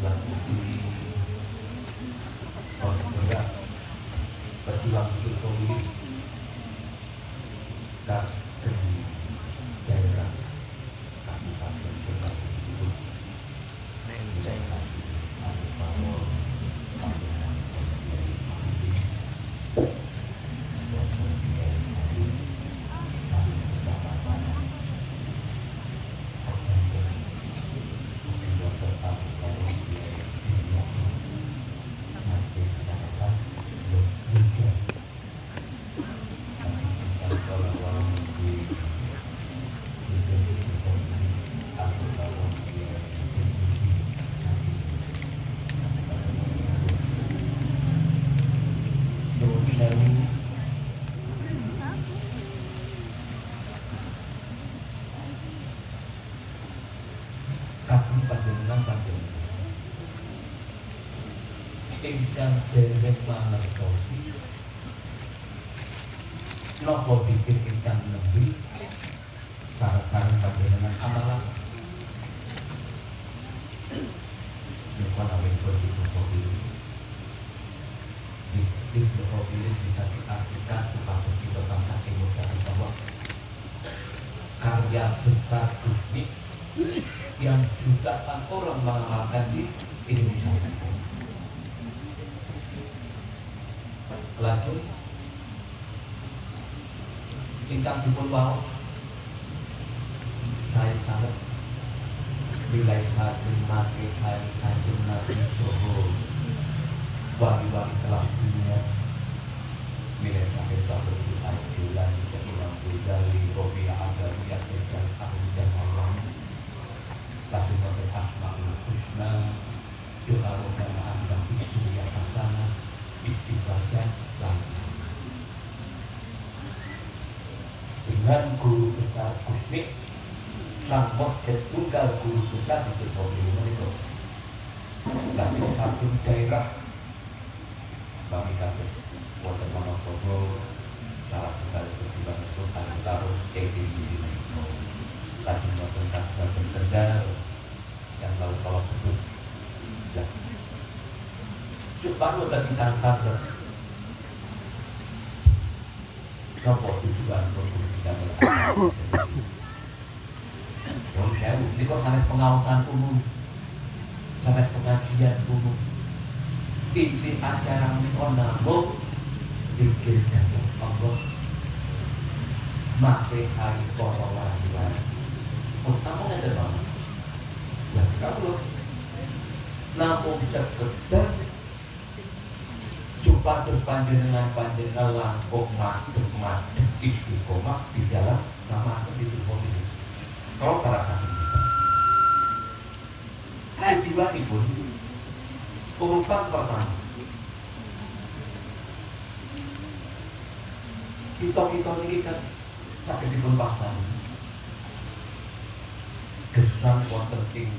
Lan Putri bergerak berjuang hidup pemilik dan di daerah Kabupaten Sukabumi itu wilayah Abu Bawor, Kabupaten Sukabumi, ingkang dereng mangertosi napa pikir ingkang nembe sareng-sareng panjenengan amalan menika namung profil di profil bisa diartikan sebagai kita tangkap emosi bahwa karya besar Gusti yang jutaan orang mengamalkan di Indonesia. Lanjut ingkang dipun waos saya sangat bilai saking mati hai kanjeng Nabi Soho wali-wali kelas dunia bilai saking kabeh bulan Imam Ghazali Robi Adawiyah dan Ahli dan Allah lajeng wonten Asmaul Husna doa rohana dan fitriyah hasanah istighfar dan dengan guru besar Gusmi sang mursyid tunggal guru besar itu problem itu lagi satu daerah bagi kasus wonten Wonosobo salah sekali perjuangan itu kali taruh di lagi wonten kabupaten Kendal yang lalu kalau sebut ya baru tadi tangkap nopo tujuan berkomunikasi Om Sewu, ini kok sangat pengawasan umum, sangat pengajian umum. Inti acara menikah nambung dikir datang Allah mati hari para wali-wali. Pertama ada banget. Ya kalau nambung bisa kedar supados panjenengan langkung madhep istiqomah di dalam nama itu positif. Kalau para saksi jiwa pun urutan pertama kita ini kan sakit dipun pasang kesan wonten ing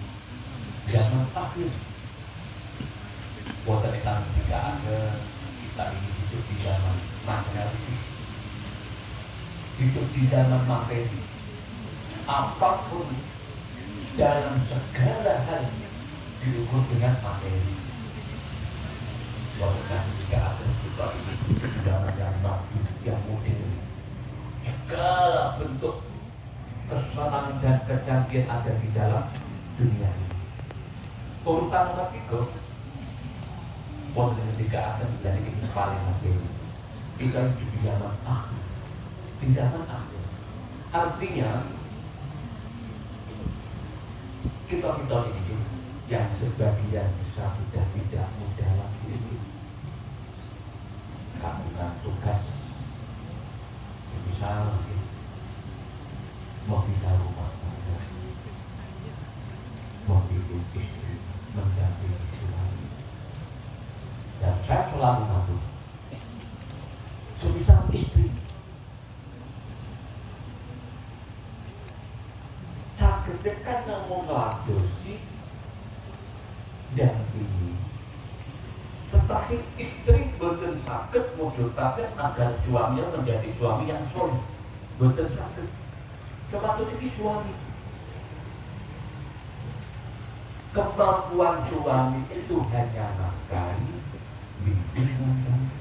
zaman akhir wonten ingkang tidak ada kita ini hidup di zaman materialis, hidup di zaman materi, apapun dalam segala hal diukur dengan materi. Walaupun tidak ada kita ini di zaman yang maju, yang modern, segala bentuk kesenangan dan kecanggihan ada di dalam dunia ini. Urutan nomor 3 walaupun ketika akan menjadi yang paling akhir kita hidup di zaman akhir, di zaman akhir artinya kita ini yang sebagian besar sudah tidak mudah lagi kagungan tugas misal mau pindah rumah tangga, mau hidup istri mendampingi suami. Dan saya selalu ngadu semisal istri sakit dekat namun ngeladosi dan ini tetapi istri boten sakit mujudaken agar suaminya menjadi suami yang soleh boten sakit sepatutnya suami Kemampuan suami itu hanya nafkahi, bimbingan,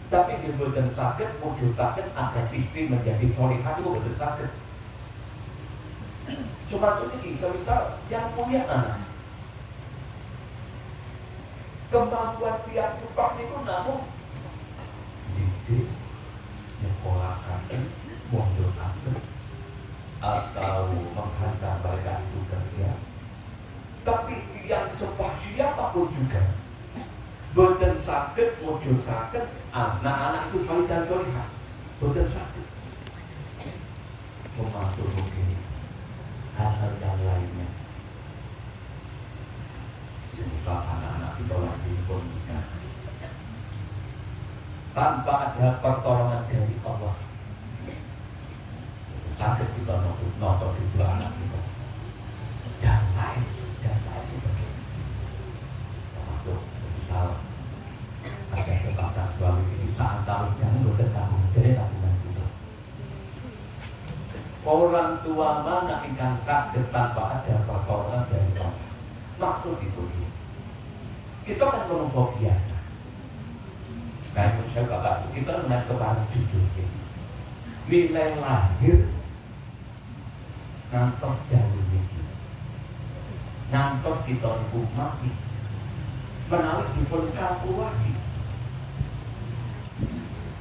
tapi dia boten saged mujudaken agar istri menjadi solihah itu boten saged. Cuma itu misal yang punya anak, kemampuan pihak support itu namun didik, nyekolakan, mondokaken, atau menghantar mereka itu kerja. Tapi yang sepah siapapun juga boten saged mujudaken anak-anak itu solih dan solihah, boten saged. Cuma itu mungkin hal-hal yang lainnya. Misal anak-anak kita lagi pun tanpa ada pertolongan dari Allah, sakit kita nonton juga anak kita dan lain sebagainya. Termasuk misal ada sepasang suami ini saat tahun yang bertanggung dari tabungan kita. Orang tua mana ingkang sakit tanpa ada pertolongan dari Allah? Maksud itu kita kan manusia biasa. Kayak manusia bapak kita melihat kepada jujur nilai lahir ngantos dari ini, ngantos kita ibu mati menawi dipun kalkulasi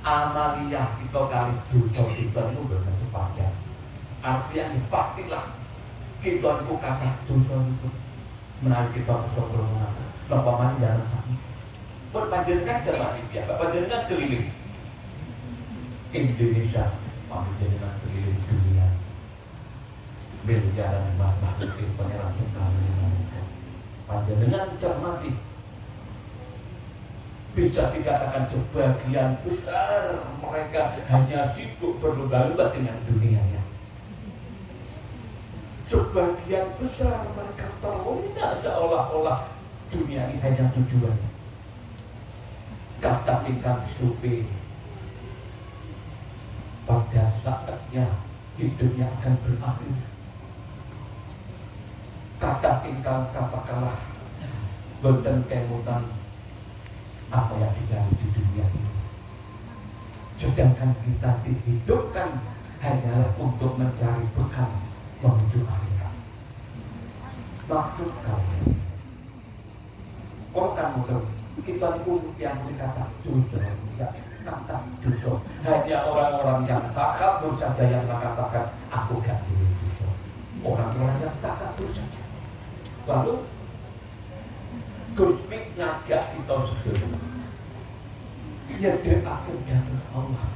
amaliyah kita kali dosa kita itu benar sepadan. Artinya pastilah kita itu kata dosa itu menawi kita bisa berumah napa mani dalam sakit perpanjangan jemaah ya perpanjangan keliling Indonesia, perpanjangan keliling dunia miliaran makhluk penyerang sentral Indonesia. Panjenengan cermati bisa dikatakan sebagian besar mereka hanya sibuk berlomba-lomba dengan dunianya. Sebagian besar mereka terlena seolah-olah dunia ini hanya tujuan. Kata ingkang supi pada saatnya hidupnya akan berakhir. Kata ingkang katakanlah boten kemutan apa yang dicari di dunia ini. Sedangkan kita dihidupkan hanyalah untuk mencari bekal menuju akhirat. Maksud kalian, kalau kamu tahu kita itu yang dikata dosa, tidak kata dosa. Hanya orang-orang yang tak kabur saja yang mengatakan aku gak boleh dosa. Orang-orang yang tak kabur saja. Lalu Gusmi ngajak kita sedulur nyedekaken dhateng Allah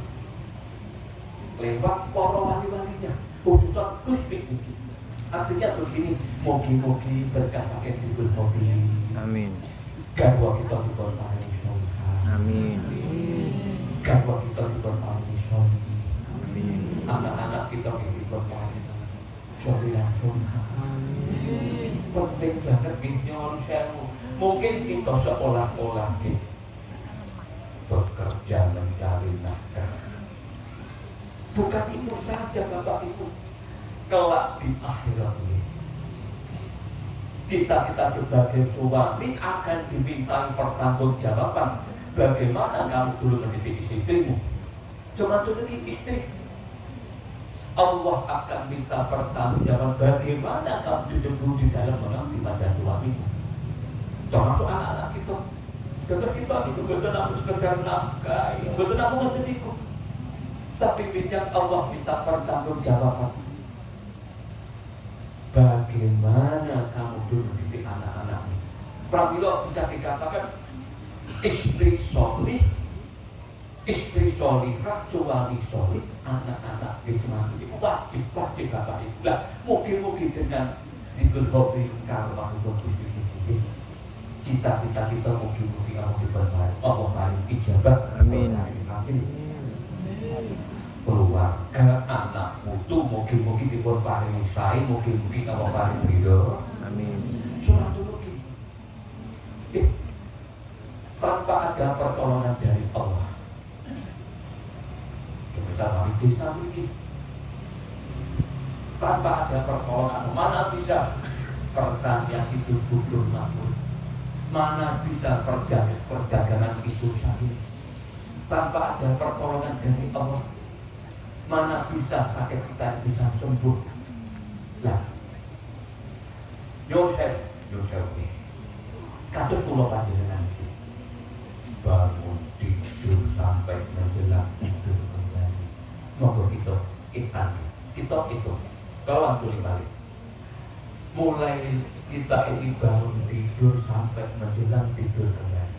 lewat para wali-walinya, khususnya Gusmi itu. Artinya begini, mogi-mogi berkah sakit dibun hobi. Amin. Garwa kita dibun paringi solihah. Amin. Garwa kita dibun paringi solihah. Amin. Anak-anak kita dibun paringi solihah. Penting banget binyon sewu. Mungkin kita seolah-olah bekerja mencari nafkah. Bukan itu saja Bapak Ibu. Kelak di akhirat ini kita sebagai suami akan dimintai pertanggungjawaban. Bagaimana kamu dulu mendidik istri-istrimu? Semacam ini istri, Allah akan minta pertanggungjawaban bagaimana kamu duduk di dalam mengabdi pada suamimu. Termasuk anak-anak kita. Tetap kita itu betul aku sekedar nafkah, betul aku ngedeniku. Tapi minta Allah minta pertanggungjawaban. Bagaimana kamu dulu mendidik anak-anakmu? Pramila bisa dikatakan istri solih, istri solihah, suami solih, anak-anak Islam itu wajib Bapak Ibu. Mungkin dengan dikul hobi kalau aku istri ini. Cita-cita kita mungkin kamu diperbaiki Allah paling ijabah. Amin. Keluarga anakmu tuh mungkin dipun paringi sae, mungkin kamu paring ridho. Amin. Surah mungkin tanpa ada pertolongan dari Allah. Kita kami desa mungkin tanpa ada pertolongan mana bisa pertanian itu subur makmur. Mana bisa perdagangan itu sakit tanpa ada pertolongan dari Allah? Mana bisa sakit kita bisa sembuh? Lah, Yosef ini kados kula panjenengan itu bangun tidur sampai menjelang tidur kembali. Monggo kita itu kawan tuli balik. Mulai kita ini bangun tidur sampai menjelang tidur kembali,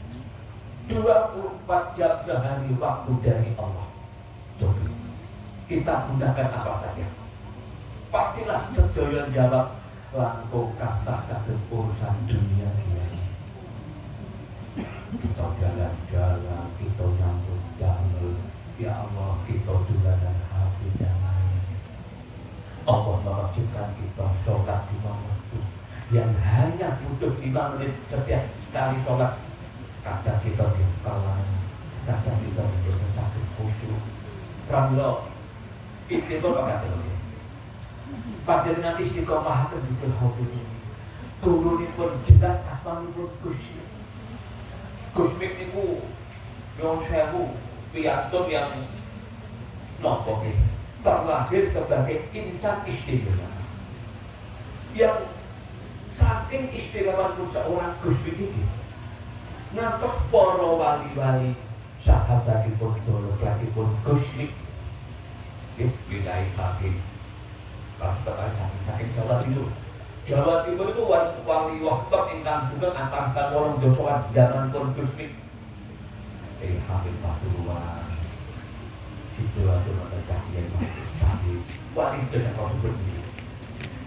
24 jam sehari waktu dari Allah. Coba kita gunakan apa saja. Pastilah sedaya jawab langkung kathah kagem urusan dunia ini. Kita jalan-jalan, kita nyambut damel, ya Allah kita dolanan hati dan lain. Allah mewajibkan kita sholat 5 waktu yang hanya butuh 5 menit setiap sekali sholat. Kadang kita dikelan, kadang kita sakit khusyuk. Pramila istiqomah apa kata dia? Panjenengan istiqomah kebutuhan hafiz. Turunipun jelas asmanipun Gusti. Gusti niku nyuwun sewu piyantun yang napa nggih terlahir sebagai insan istimewa. Yang saking istimewanya seorang Gusti ini ngantos para wali-wali sahabatipun dololatipun Gusti wilayah saking saking Jawa Timur. Jawa Timur itu wali wahtot ingkang juga antara wolong dosoan zaman pun Gusti Habib Pasuruan Sidoarjo Merdeka Kiai Sabi wali sedaya provinsi ini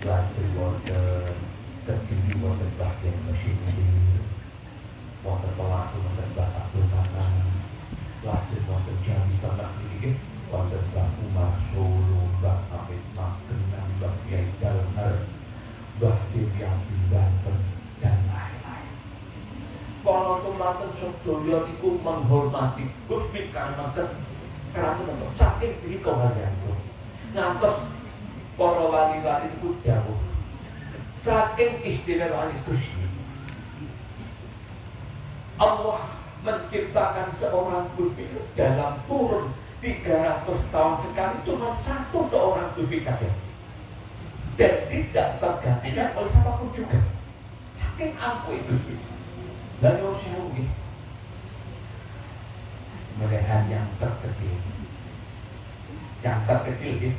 lajeng wonten Kediri wonten bagian mesin wonten pelaku wonten Mbak Abdul Fatah lajeng wonten Jawa Tengah ini wonten Mbak Umar Solo, Mbak Hamid Magelang, Mbak Kiai Dalhar, Mbah Dewi Abdi Banten dan lain-lain. Kalau sumaten sedaya niku menghormati Gusti karena saking diri kalianipun. Ngantos para wali-wali niku dawuh saking istimewa Gusti. Allah menciptakan seorang Gusti dalam kurun 300 tahun sekali cuma satu seorang Gusti saja. Dan tidak tergantikan oleh siapapun juga. Saking ampuh itu. Dan yang saya rugi melihat yang terkecil ya.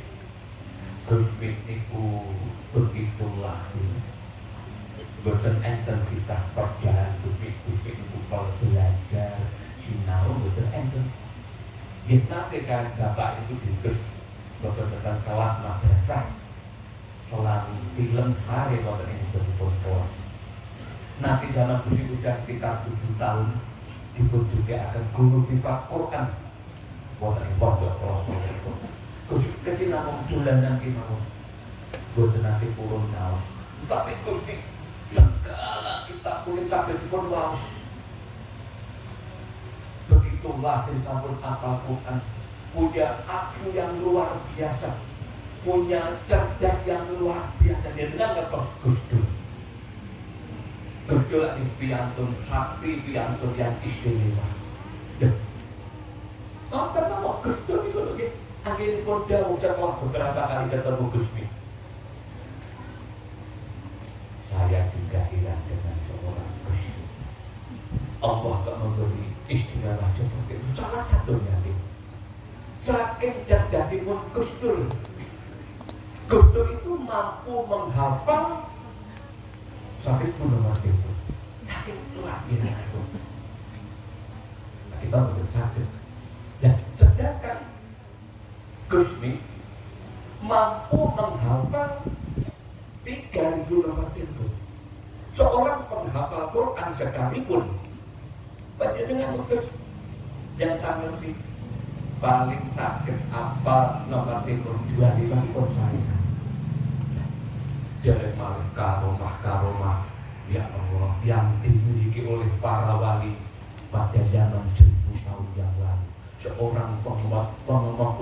Gusti itu begitulah. Boten enten kisah perjalanan Gusti itu kalau belajar sinau boten enten. Kita kan bapak itu ditus boten kelas madrasah. Soal film sehari waktu ini berpun kelas. Nanti dalam usia sekitar 7 tahun dipun juga akan guru bifak Quran. Waktu ini pondok kelas itu. Kecil namun dolanan kimau. Buat nanti purun naos. Tapi Gusti segala kita kulit sampai dipun waos. Begitulah disampun apal Quran. Punya aku yang luar biasa. Punya cerdas yang luar biasa. Dia bilang ngertos Gusdur. Gusdur lagi piantun sakti, piantun yang istimewa. Nonton nama Gusdur itu loh. Akhirnya pun jauh setelah beberapa kali ketemu Gusti. Saya juga hilang dengan seorang Gusti. Allah tak memberi istimewa seperti itu. Salah satunya nih. Saking cerdasipun Gusdur. Gusdur itu mampu menghafal sakit gunung mati itu, sakit luar biasa itu. Nah, kita betul sakit. Dan sedangkan Gusti mampu menghafal 3.000 lewat itu. Seorang penghafal Quran sekalipun panjenengan utus yang tak ngerti paling sakit apa nomor timur 2.5 pun saya. Jadi malah karomah ya Allah yang dimiliki oleh para wali pada zaman 1000 tahun yang lalu. Seorang pengumat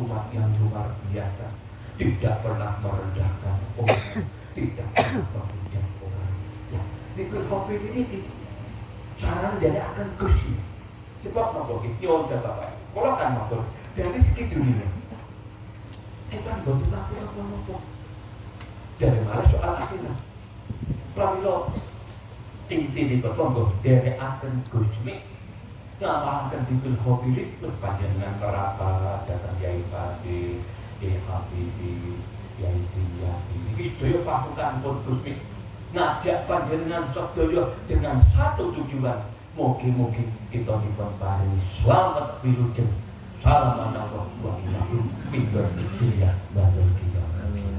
umat yang luar biasa, tidak pernah merendahkan orang, tidak pernah menghujat orang. Dikul Hafid ini saran dari akan Gusti. Sebab napa iki nyon Bapak. Kula kan matur dari segi dunia. Kita mboten apa-apa. Jadi malah soal akhirat. Pramila inti dipotong dari akan Gusti ngawalaken Dikul Hafid panjenengan merapat datang Yai Pati, Yai Habibie, Yai Diyati. Iki sedaya pasukan pun Gusti ngajak panjenengan sedaya dengan satu tujuan. Mugi-mugi kita diparingi selamat wilujeng. Salam Allah wa ilahi pindah dunia bantul kita. Amin.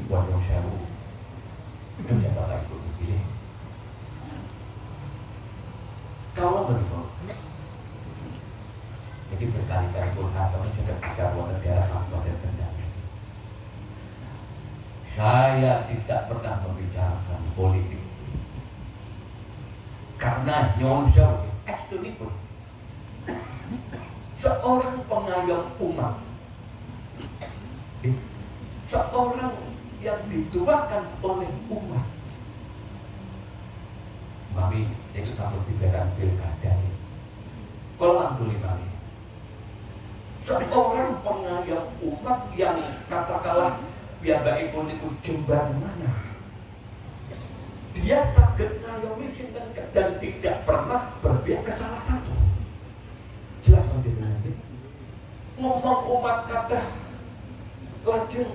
Waduh sewu. Itu siapa lagi pun dipilih. Kalau begitu, jadi berkali-kali pun atau sudah tiga bulan daerah kabupaten Kendal. Saya tidak pernah membicarakan politik karena nyon sewu eksternipun seorang pengayom umat, seorang yang dituakan oleh umat. Mami itu satu pikiran pilkada. Kalau tuli kali, seorang pengayom umat yang katakanlah piyambakipun iku jembar mana, dia saged ngayomi sinten dan tidak pernah berpihak ke salah satu. Jelas panjenengan iki ngomong umat kadah lajeng.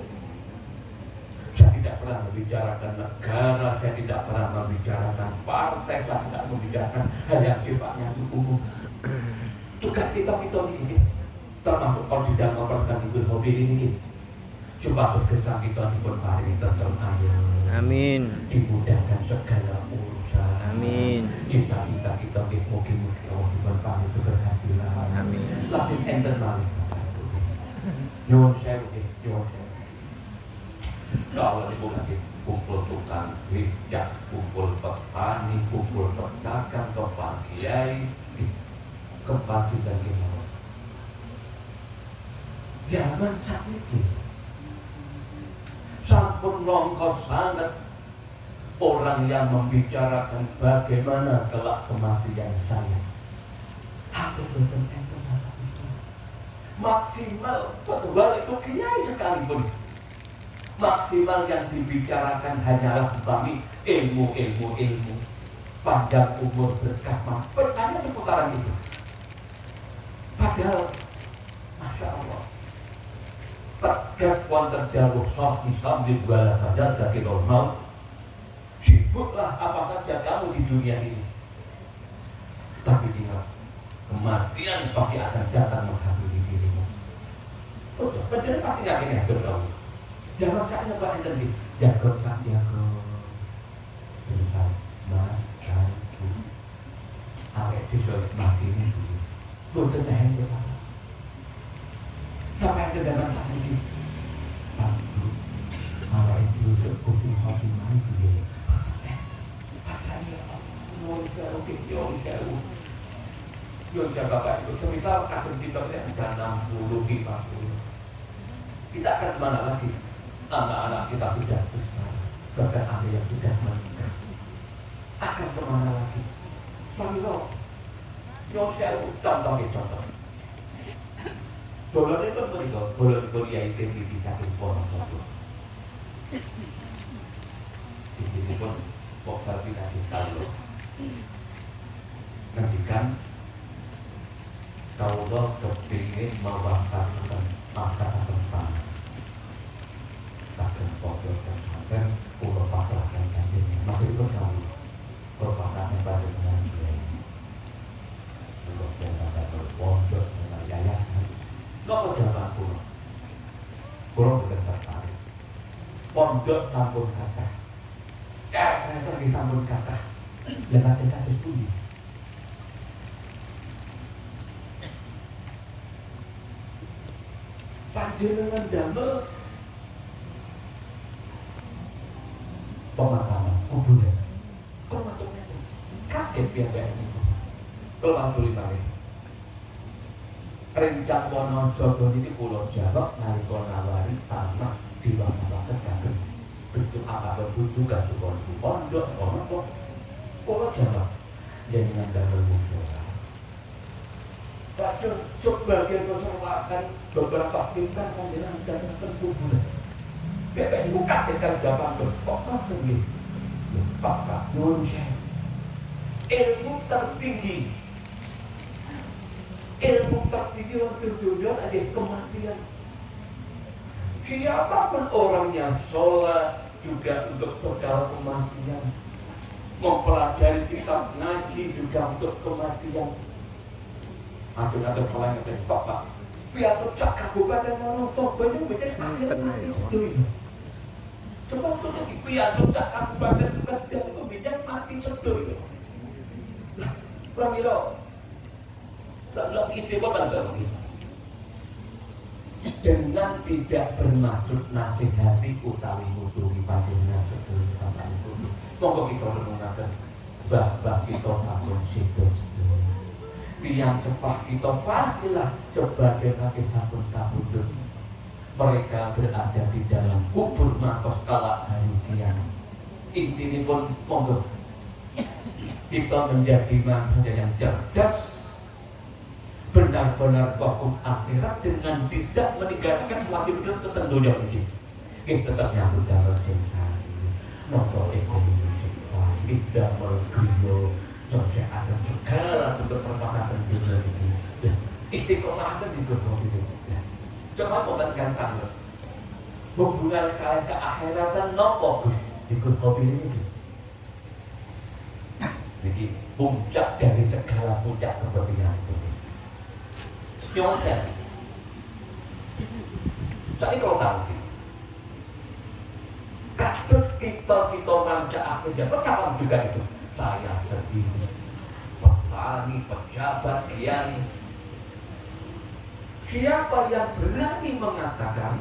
Saya tidak pernah membicarakan negara, saya tidak pernah membicarakan partai, saya tidak membicarakan hal yang sifatnya itu umum. Tugas kita ini, termasuk kalau tidak memperhatikan Dikul Hafid ini, supaya berkesang kita diparingi tentrem ayem. Amin. Dimudahkan segala urusan. Amin. Cita-cita kita mugi-mugi Allah diparingi keberhasilan. Amin. Lajeng enten malih. Nyuwun sewu, nyuwun sewu. Kalau ibu lagi kumpul tukang becak, kumpul petani, kumpul pedagang, kepala kiai, kepala juga gimana? Jangan sakit. Sampun longkos sangat orang yang membicarakan bagaimana kelak kematian saya. Aku betul maksimal betul itu kiai sekalipun. Maksimal yang dibicarakan hanyalah kami ilmu, panjang umur berkah mampir, hanya seputaran itu. Padahal, masya Allah, tegas wonten dawuh sahih sambil wala hajar dari normal. Sibuklah apa saja kamu di dunia ini, tapi ingat kematian pasti akan datang menghampiri dirimu. Betul, betul pasti nggak ini bertahu. Jangan saya nyoba enten jago tak jago tulisan mas jago awet disulit mati ini betul tahan berapa sampai ada dalam saat ini aku awet disulit kusum hati mani dia padahal mau saya oke yo jaga baik itu semisal akan kita lihat ada 60 50 kita akan kemana lagi. Anak-anak kita sudah besar, bahkan ada yang sudah menikah. Akan kemana lagi? Pamilo, nyong sewu contoh. Bolon itu begitu, bolon Yai Tinggi di saking Wonosobo. Ini pun pokok tidak ditaruh. Nantikan kaulah kepingin mewakilkan masyarakat tempat. Bahkan pokok pesantren pulau pasrahkan kanjengnya masih itu tahu perpasangan pada dengan dia pulau dengan pondok dengan yayasan nopo jalan pulau bukan tertarik pondok sampun kata ternyata disambung kata lepas cerita studi panjenengan damel pemakaman kuburan. Kalau matungnya kaget pihak itu. Kalau matuli balik. Rencang Wonosobo ini Pulau Jawa nalika nawari tanah diwakafkan kagem betul apa kebutuhan tukang pondok orang kok kalau jawab dengan dalam musola. Baca sebagian musola kan beberapa tingkat menjelang dan perkuburan. Bebek dibuka dengan jawaban kok begini. Pak Nun ilmu tertinggi untuk dunia ada kematian. Siapapun orangnya sholat juga untuk bekal kematian, mempelajari kitab ngaji juga untuk kematian. Atau kalau yang Pak biar cak kabupaten Wonosobo banyak banyak akhir mati seduh. Sebab itu lagi biar cak kabupaten kadang kemudian mati seduh. Lah, pramilo. Kalau itu bukan dengan tidak bermaksud nasihati utawi nuturi panjenengan sedaya Bapak Ibu. Monggo kita renungaken bah kita sampun sedo-sedo. Tiang cepah kita pastilah sebagai kaki sampun kabudut. Mereka berada di dalam kubur matos kala hari kiamat. Intinya pun monggo kita menjadi manusia yang cerdas, benar-benar fokus akhirat dengan tidak meninggalkan wajib tertentu yang ini. Kita tetap nyambut dalam sensari, nopo ekonomi sifat, tidak mergrio, kesehatan segala bentuk perpakatan dunia ini. Istiqomah kan juga itu. Coba bukan gantang loh. Hubungan kalian ke akhiratan nopo Gus ikut kopi ini. Jadi puncak dari segala puncak kepentingan itu. Nyonsen. Saya kalau tahu katut kita manusia akhirnya kapan juga itu saya sendiri petani, pejabat, kiai. Siapa yang berani mengatakan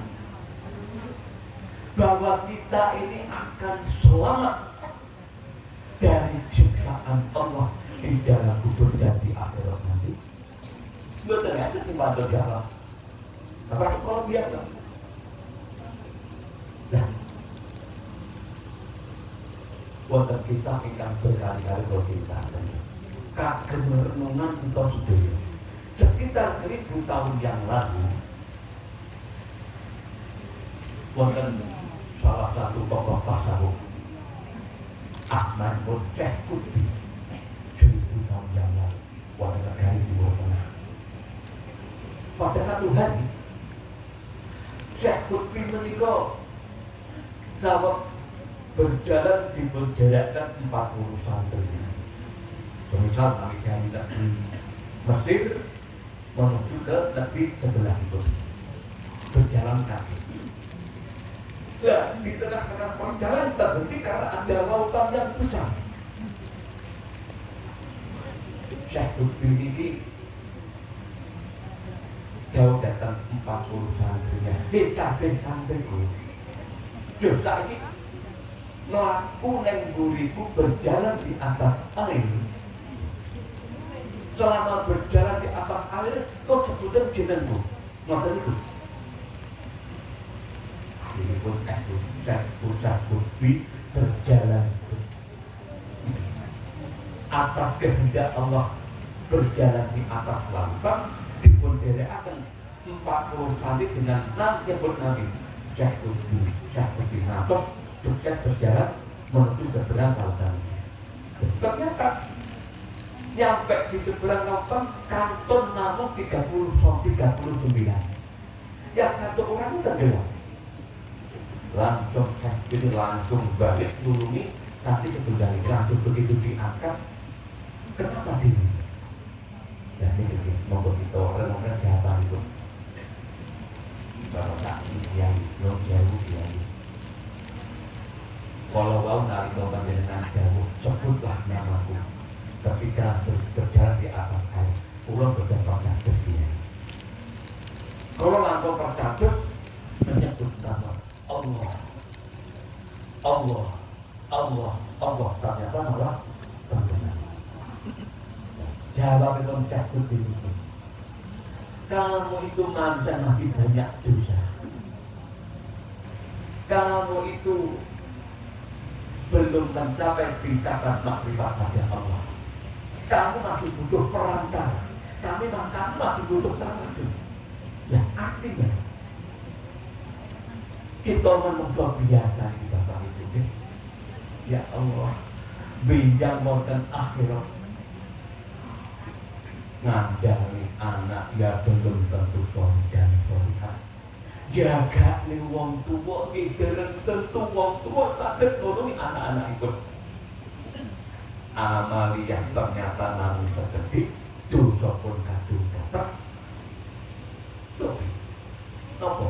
bahwa kita ini akan selamat dari siksaan Allah di dalam kubur dan di akhirat nanti? Betul ya, itu cuma berjalan. Tapi kalau biasa, nah, wonten kisah ingkang berkali-kali kalau ceritakan. Kagem renungan kita sedaya. Sekitar 1000 tahun yang lalu, wonten salah satu tokoh tasawuf, Ahmad bin Syekh Qutbi, 1000 tahun yang lalu, wonten negara Timur Tengah. Pada satu hari, Syekh Qutbi menikah sama berjalan di berjarakkan 40 santri. Semisal kami dari negeri Mesir menuju ke negeri sebelah itu, berjalan kaki. Ya, di tengah-tengah perjalanan terhenti karena ada lautan yang besar. Syekh Qutbi ini jauh datang 40 santrinya. Kabeh santriku. Yo saiki mlaku nang buriku berjalan di atas air. Selama berjalan di atas air, kau sebutan jenengku. Ngoten niku. Ini pun Syekh Qutbi berjalan atas kehendak Allah, berjalan di atas lautan. Dipun derekaken 40 santri dengan nyebut Nabi Syekh Qutbi terus sukses berjalan menuju seberang lautan. Ternyata nyampe di seberang lautan kantun namun 39. Yang satu orang itu tenggelam. Langsung Syekh langsung balik nulungi santri sebelah ini, langsung begitu diangkat. Kenapa diri? Dan ini monggo kita renungkan siapa itu. Kalau tak kiai, belum jauh kiai. Kalau wau nari panjenengan jauh, sebutlah namaku. Ketika berjalan di atas air, pulau berdampak percatus kiai. Kalau langsung percatus menyebut nama Allah, Allah, Allah, Allah. Ternyata malah terkenal. Jawab itu Syekh Qutbi itu, kamu itu manusia masih banyak dosa. Kamu itu belum mencapai tingkatan makrifat pada Allah. Kamu masih butuh perantara. Kamu masih butuh tawasul. Ya artinya kita manusia biasa di Bapak Ibu. Ya Allah, binjang wonten akhirat ngandani anak ya belum tentu soleh dan solehah. Jaga nih wong tua, dereng tentu wong tua saged nulungi anak-anak itu. Amaliyah ternyata namun sekedhik, dosa pun kadung kathah. Tapi napa?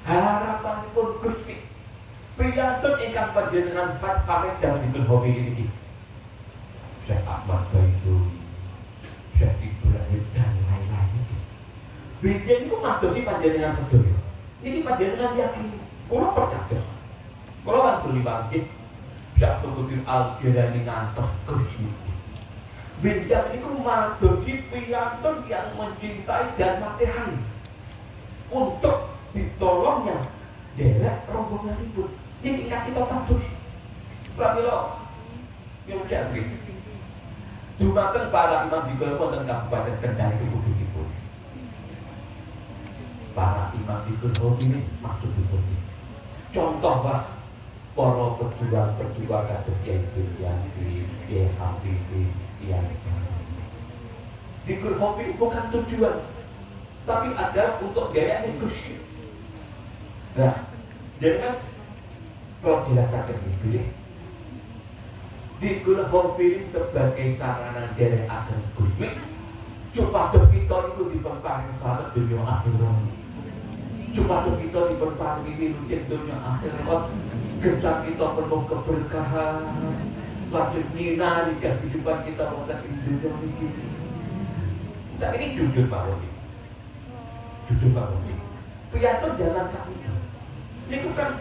Harapanipun Gusti priyantun ingkang panjenengan Farid dan dipun hobi iki. Syekh Ahmad Baidowi, Syekh Ibrahim dan lain-lain. Biyen niku madosi panjenengan sedaya. Niki panjenengan yakin kula percados. Kula lan kuli bangkit Syekh Tukutir Al-Jilani ngantos Gusti. Biyen niku madosi priyantun yang mencintai dan matehani untuk ditolongnya derek rombonganipun. Niki ingkang kita pados. Pramila yang cantik. Dumateng para imam di wonten Kabupaten Kendal itu khususipun. Para imam di ini maksudipun. Contoh lah para pejuang-pejuang kados Kiai Firdaus, Kiai Habibie, Kiai Dikul Hofi bukan tujuan, tapi adalah untuk gaya negosiasi. Nah, jadi kan kalau jelaskan ini, Dikul Hofi sebagai sarana derek akan Gusmi, supaya kita itu diperparing selamat dunia akhirat. Supaya kita diperparing wilujeng dunia akhirat, gesang kita penuh keberkahan, lanjut nyinari kehidupan kita wonten ing dunia ini. Saat ini jujur Pak Robi, jujur Pak Robi. Priyantun jangan sakit. Ini kan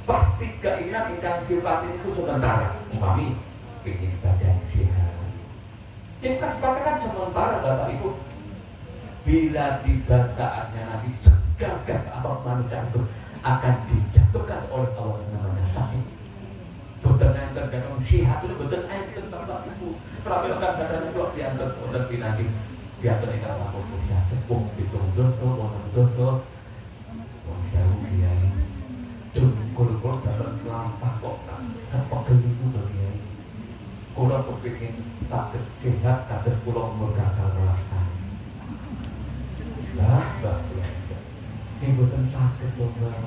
pasti keinginan ingkang sifatnya itu sementara. Umpami ingin badan sehat. Ini kan sifatnya kan sementara Bapak Ibu. Bila tiba saatnya nanti segala apa manusia itu akan dijatuhkan oleh Allah namanya sakit. Boten enten kan sehat itu boten enten Bapak Ibu. Pramila kan badan itu diantar wonten pinanggih diantar ingkang sampun usia sepuh pitung dosa wonten dosa. Wong sewu Kiai. Kula dalam lampah kok cepet ibu Kiai. Kula kepengin saged sehat kados kula umur gangsal welas taun. Lah, Mbak. Ini boten saged to, Mbak.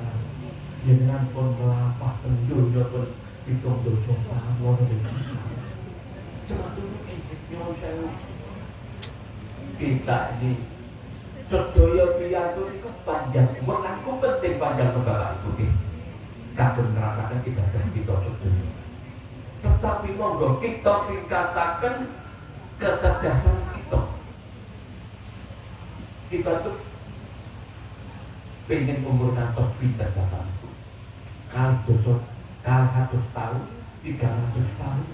Jenengan pun melampah donya pun pitung dosa taun wonten ing sepatu nyuwun sewu. Kita ini sedaya priyantun iku panjang umur lan iku penting panjang Bapak Ibu nggih. Kagem ngrasakaken ibadah kita sedaya. Tetapi monggo kita tingkataken kecerdasan kita. Kita tuh pengen umur ngantos pinten Bapak Ibu. Kalih dosa, kalih 100 tahun, 300 tahun.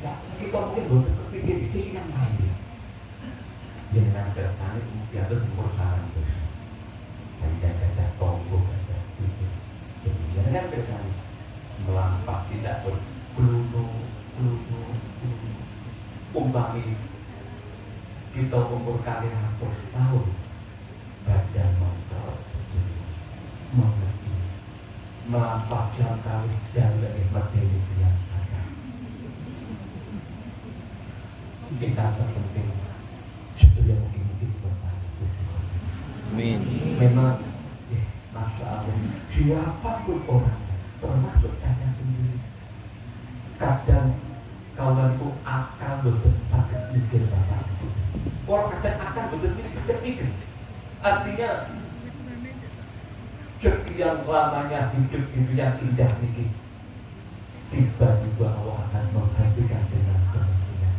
Ya, kita mungkin boten kepikir sisi yang lain. Jenengan kersane diatur sempur sarang terus. Dan tonggo jadi jenengan kersane melampah tidak bergulung. Umpami kita umur kali 100 tahun badan motor sendiri mengerti melampah jam kali dan nikmat dari yang ada. Kita terpenting sebelum mungkin berpaling. Amin. Memang, Masya Allah, siapapun orang, termasuk saya sendiri, kadang kawan itu akan betul sakit mikir Bapak itu. Kalau kadang akan betul sakit mikir, artinya sekian lamanya hidup yang indah ini, tiba-tiba Allah akan menggantikan dengan kematian.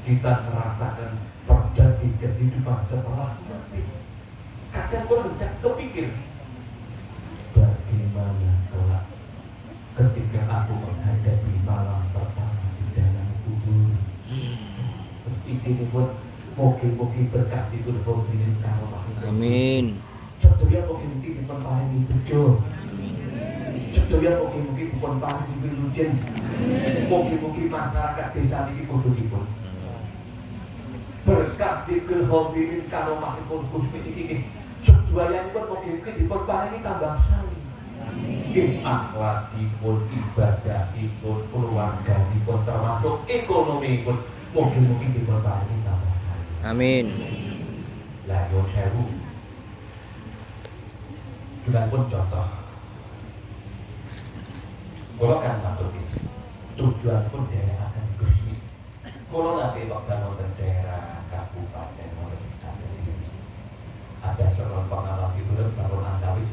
Kita merasakan terjadi kehidupan setelah mati. Kadang pun mencari kepikir bagaimana kelak ketika aku menghadapi malam pertama di dalam kubur. Ini pun mugi-mugi berkah dipun pemberian karomah. Amin. Sedaya mugi-mugi dipun paringi bejo. Amin. sedaya mugi-mugi dipun paringi wilujeng. Mugi-mugi masyarakat desa niki khususipun berkah dikul hadirin karomahipun Gusti niki sedayanipun mugi-mugi dipun paringi tambah sami. Nggih akhlakipun, ibadahipun, keluarganipun termasuk ekonomipun mugi-mugi dipun paringi tambah sami. Amin. Lah yo sewu. Juga pun contoh. Kalau kan matur tujuan pun daerah akan Gusti. Kalau nanti waktu wonten daerah kabupaten wonten kabupaten ada seorang pengalaman di bulan tahun antawis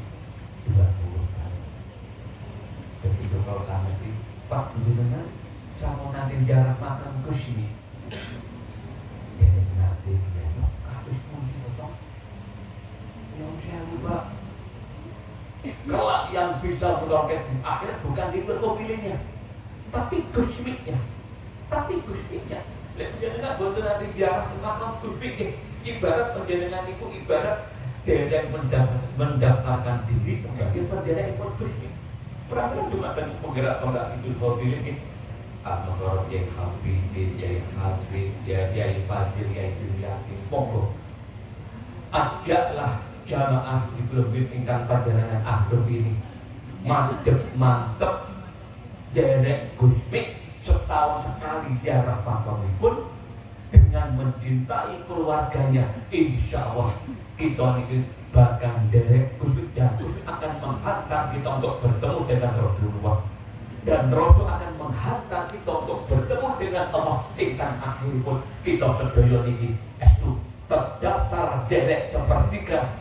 20 tahun. Begitu kalau kami Pak jenengan sama nanti jarak makan Gusti. Jadi nanti dia kados pundi to? Yang saya lupa. Kelak yang bisa meroket di akhirat bukan di berkofilnya, tapi Gusminya. Penjenengan boten nanti jarak ke makam Gusmi. Ibarat penjenengan itu ibarat derek mendaftarkan diri sebagai penderek ikut Gusmi. Perang cuma kan penggerak orang itu berkofilnya. Al-Mukarram Yai Hafidin, Yai Hafid, Yai Fadil, Yai Yakin. Monggo ajaklah jamaah di Belum ingkang panjenengan akhir ini mantep derek Gusmi setahun sekali ziarah makamipun dengan mencintai keluarganya. Insya Allah kita ini bahkan derek Gusmi dan Gusmi akan menghantar kita untuk bertemu dengan Rasulullah dan Rasul akan menghantar kita untuk bertemu dengan Allah ingkang akhiripun kita sedaya niki estu terdaftar derek sepertiga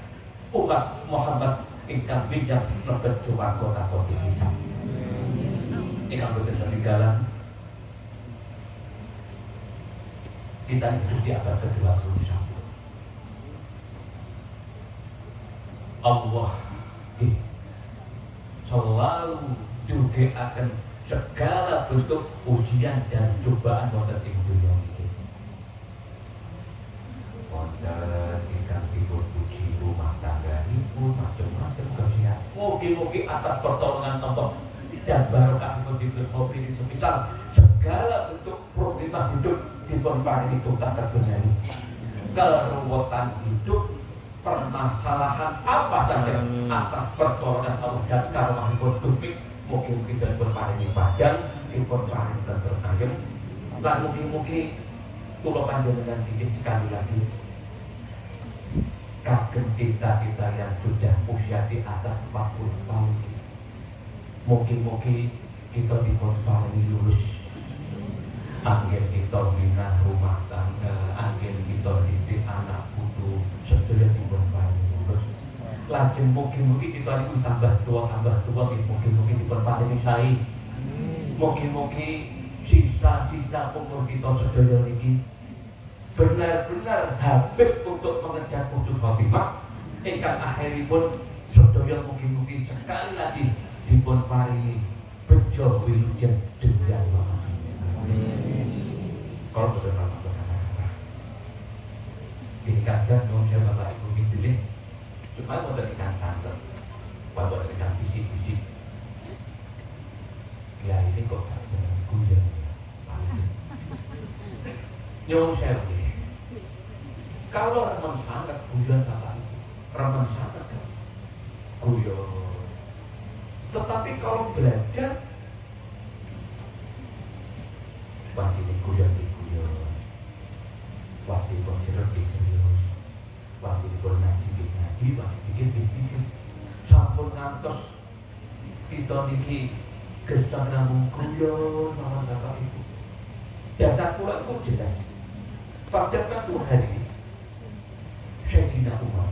umat Muhammad ingkang bijak mlebet swarga tanpa dihisab. Ingkang boten ketinggalan kita hidup di abad ke-21. Allah selalu akan segala bentuk ujian dan cobaan wonten ing dunya iki. Wonten ingkang dipun uji rumah tangganipun macam-macam kesehatan. Mugi-mugi atas pertolongan Allah dan barokahipun dipun covid semisal segala bentuk problema hidup dipun paringi tutah terjadi. Keruwetan hidup, permasalahan apa saja atas pertolongan Allah dan karomahipun Gusti mugi-mugi dipun paringi padang, dipun paringi tentrem ayem. Lan mugi-mugi kula panjenengan ingin sekali lagi kagem kita yang sudah usia di atas 40 tahun. Mugi-mugi kita dipun paringi lulus. Angin kita bina rumah tangga, angin kita didik anak putu, sedaya dipun paringi lulus. Lajeng mugi-mugi kita niku tambah tua, mugi-mugi dipun paringi sae. Mugi-mugi sisa-sisa umur kita sedaya niki benar-benar habis untuk mengejar wujud khotimah ingkang akhiripun sedaya mugi-mugi sekali lagi dipun paringi bejo wilujeng dunya Allah. Amin. Kalau betul apa ini kadang nyuwun saya Bapak Ibu pilih supaya boten ikan santet, boten ikan bisik-bisik. Ya ini kok jangan guyon. Nyuwun saya kalau remen sangat guyon Bapak Ibu, remen sangat guyon. Tetapi kalau belajar waktu ini guyon, waktu ini serius, waktu ini ngaji, waktu dikit, sampun ngantos kita niki gesang namung guyon sama Bapak Ibu. Dasar Quran itu jelas. Pada waktu hari ini Sayyidina Umar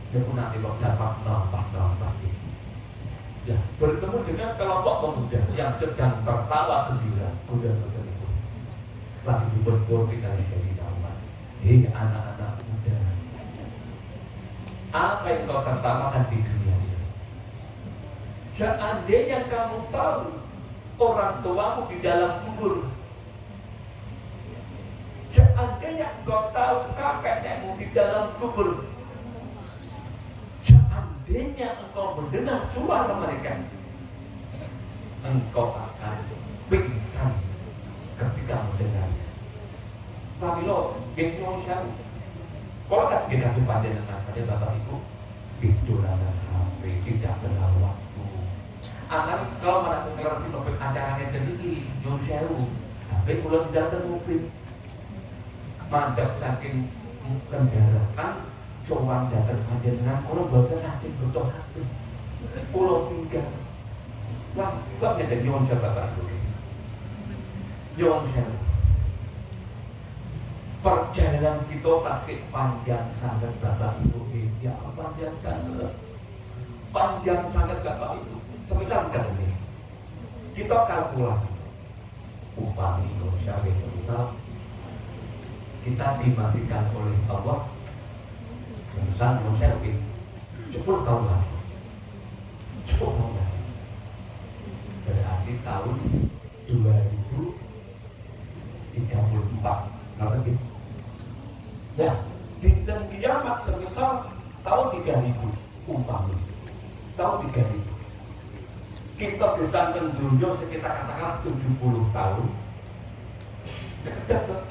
dia pun nanti waktu dapat nampak ini. Ya, bertemu dengan kelompok pemuda yang sedang tertawa gembira, guyon-guyon itu. Lalu diberkur kita di Sayyidina Umar. Hei anak-anak muda, apa yang kau tertawakan di dunia ini? Seandainya kamu tahu orang tuamu di dalam kubur, seandainya kau tahu kakekmu di dalam kubur, seandainya engkau mendengar suara mereka, engkau akan pingsan ketika mendengarnya. Tapi lo, geng sewu. Kalau tak kita jumpa dengan pada bapak ibu, itu dengan HP tidak kenal waktu. Akan kalau mana mengerti topik acaranya sedikit, nyun sewu. Tapi kalau tidak termobil, mandap saking kendaraan, sowan datang panjenengan, kalau bapak saking butuh HP, kalau tinggal, lambatnya dan nyun sewu bapak ibu. Nyun sewu. Perjalanan kita pasti panjang sangat bapak ibu. Ya panjang sangat bapak ibu. Semisal ini kita kalkulasi upami Indonesia semisal kita dimatikan oleh Allah semisal Indonesia 10 tahun lagi 10 tahun lagi berarti tahun 2034 nanti. Ya, dinten kiamat semisal tahun 3000 umpamanya tahun 3000 kita bersandang dunia sekitar katakanlah 70 tahun sekedar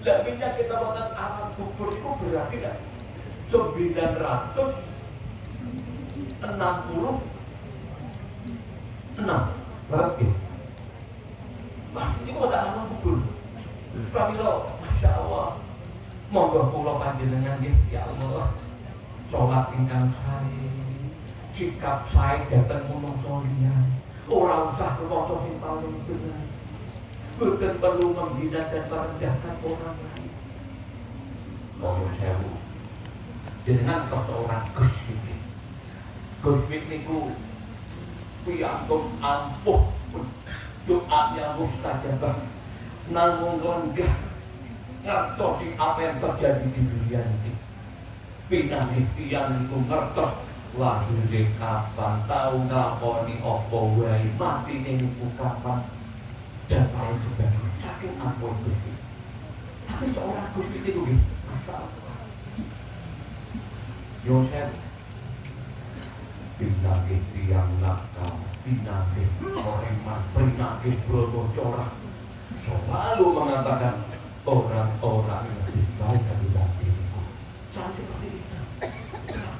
lebihnya kita makan alam kubur itu berarti kan 966 terus gitu itu makan alam kubur Pramilo, Masya Allah monggo kula panjenengan nggih ya Allah salat ingkang sae sikap sae dhateng manungsa liyan ora usah maca sing paling bener boten perlu menghina dan merendahkan orang lain monggo sewu jenengan kok seorang Gus iki Gus niku piantun ampuh doanya mustajabah namun lenggah ngertos apa yang terjadi di dunia ini pinanggih tiyang niku ngertos lahir kapan tahu ngakoni apa wae matine niku kapan dan lain sebagainya saking ampun Gusti. Tapi seorang Gusti itu nggih masyaallah Yosef pinanggih tiyang nakal pinanggih koreman pinanggih broto corah selalu mengatakan orang-orang yang lebih baik dari diriku. Saya seperti itu.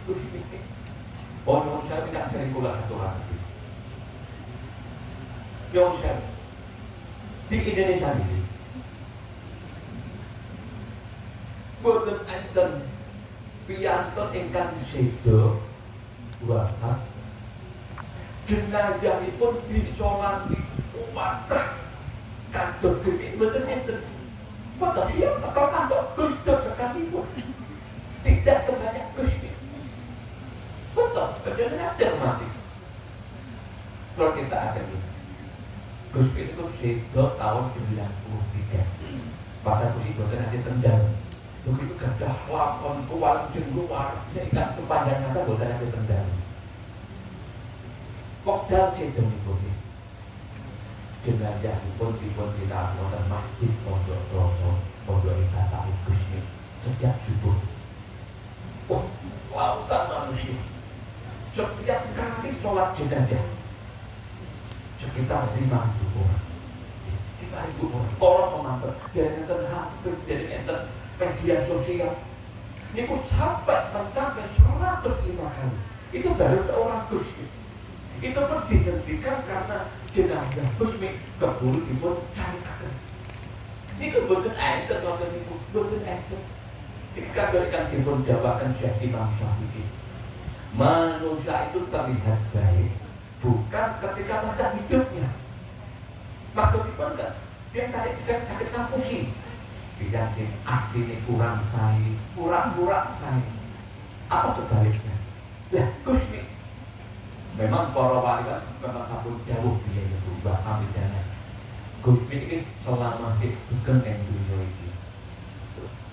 Terus ini. Oh, saya tidak sering kulah satu lagi. Yosef di Indonesia ini, boten enten piantun ingkang sedo wahat jenazahipun disolati umatah kantor gede boten enten. Maka siapa termasuk Gus Dur sekalipun tidak sebanyak Gus Dur. Betul, perjalanan cermati. Kalau kita ada ini, Gus Dur itu sedo tahun 93. Pada kursi boten nanti tendang. Begitu gadah lakon kuat luar, sehingga sepanjang mata boten nanti tendang. Pokdal sedo ini. Jenazah pun kita wonten masjid Pondok Roso, Pondok Ibadah Gusmi sejak subuh. Oh, lautan manusia. Setiap kali sholat jenazah sekitar 5.000 orang. 5.000 orang. Kalau semampu, jadi enten hampir, jadi enten media sosial. Niku sampai mencapai 105 kali. Itu baru seorang Gusmi. Itu pun dihentikan karena jenazah Gusmi keburu dipun sarikaken. Niku boten enten wonten niku, boten enten. Iki kadang dipun dawaken Syekh Imam Syafi'i. Manusia itu terlihat baik bukan ketika masa hidupnya. Maksudipun enggak, dia sakit ngapusi. Dia sing asline kurang sae, kurang sae. Apa sebaliknya? Lah Gusmi memang para wali kan memang kabur jauh dia itu Mbah Amidana. Gusmi ini selama sugeng ing dunia ini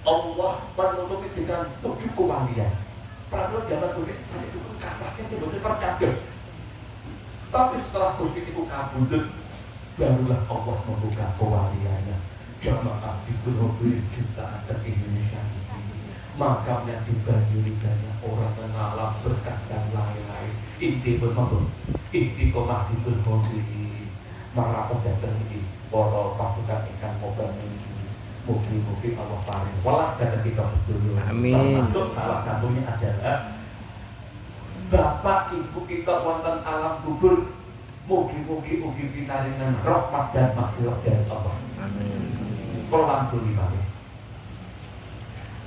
Allah menutupi dengan 7 kewalian. Prabowo zaman Gusmi tadi itu katanya sebetulnya percados. Tapi setelah Gusmi itu kabudut, barulah Allah membuka kewaliannya. Jamaah di Gunung jutaan di Indonesia ini makamnya dibanjiri banyak orang mengalah berkah dan lain-lain. Inti bermabuk, inti komah diberhodi, merapat datang ini para pasukan ikan mobil. Mungkin Allah paling walah dan kita sedulur. Amin. Termasuk salah satunya adalah Bapak Ibu kita wonten alam kubur. Mugi-mugi ugi pinaringan rahmat dan maghfirah dari Allah. Amin. Kalau langsung dimana?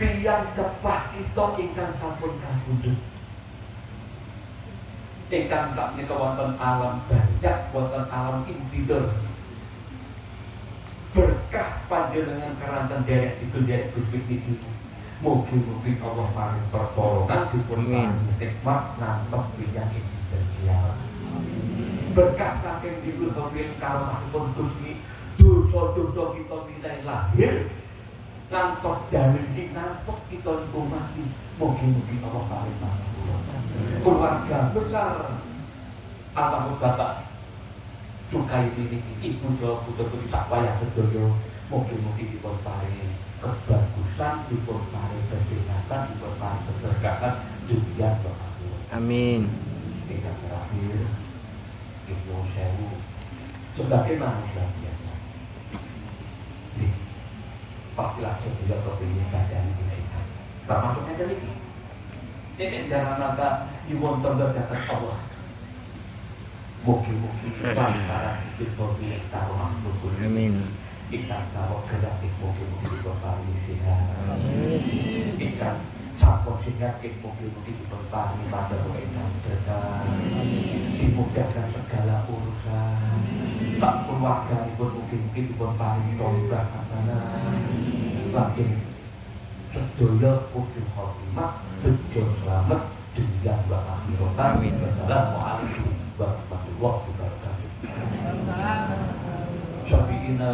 Tiang sepah kita ingkang sampun kabudut. Ingkang sakmenika wonten alam barzakh, wonten alam intidur. Berkah panjenengan keranten derek dipun derek Gusti niki. Mugi-mugi Allah paring pertolongan dipun paring nikmat nantep pinjang intidur kiamat. Berkah saking dipun hafil karamahipun Gusti, dosa-dosa kita nilai lahir ngantos dalem iki ngantos kita niku mati. Mugi-mugi Allah paring pangapunten. Keluarga besar almarhum Bapak Cukai Piniki, ibu saha putra-putri sakwayah sedaya, mugi-mugi dipun paring kebagusan, dipun paring kesehatan, dipun paring keberkahan dunia dan akhirat. Amin. Yang terakhir, Ibu Sewu sebagai manusia biasa. Nih, pastilah sedaya kepingin badan itu sehat. Termasuknya dari ini dalam rangka diwonton datang Allah. Mugi-mugi lantaran hidup mobil taruh makhluk. Amin. Ikan sawah kreatif mugi-mugi diparingi sehat. Ikan sampun sehat mugi-mugi diparingi pandang ingkang berkah. Dimudahkan segala urusan. Sampun warganipun mugi-mugi diparingi tombak hasanah. Lajeng sedaya puji khotimah bejo selamat dunia wa akhirat. Amin. Wassalamualaikum warahmatullahi wabarakatuh. Syafi'ina